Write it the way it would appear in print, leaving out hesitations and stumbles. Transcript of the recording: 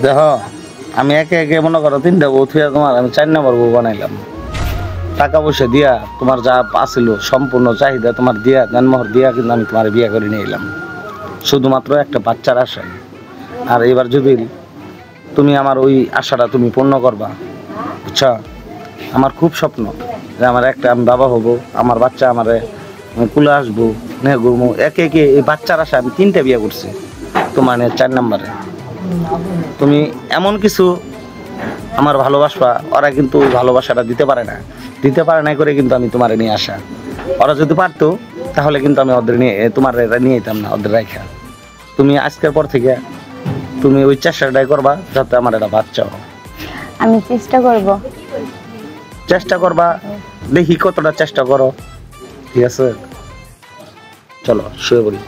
দেখো আমি একে একে মনে করো 3টা বউ থুয়া তোমার আমি 4 নম্বর বউ বানাইলাম। টাকা পয়সা দিয়া তোমার যা আছিল সম্পূর্ণ চাহিদা তোমার দিয়া জন্মহর দিয়া কিন্তু আমি তোমার বিয়ে করে নিয়ে এলাম শুধুমাত্র একটা বাচ্চার আশায়। আর এবার যদি তুমি আমার ওই আশাটা তুমি পূর্ণ করবা, বুঝছো? আমার খুব স্বপ্ন যে আমার একটা আমি বাবা হব, আমার বাচ্চা আমারে কুলে আসবো, নিয়ে ঘুরবো। একে একে এই বাচ্চার আশা আমি 3টা বিয়ে করছি, তোমার 4 নম্বরে। তুমি এমন কিছু আমার ভালোবাসবা, ওরা কিন্তু ভালোবাসাটা দিতে পারে না, করে কিন্তু আমি তোমার নিয়ে আসা। ওরা যদি পারতো তাহলে কিন্তু আমি ওদের নিয়ে তোমার নিয়ে যেতাম না, ওদের রাখা। তুমি আজকের পর থেকে তুমি ওই চেষ্টাটাই করবা যাতে আমার একটা বাচ্চা হয়। আমি চেষ্টা করব। চেষ্টা করবা, দেখি কতটা চেষ্টা করো, ঠিক আছে? চলো শুয়ে পড়ি।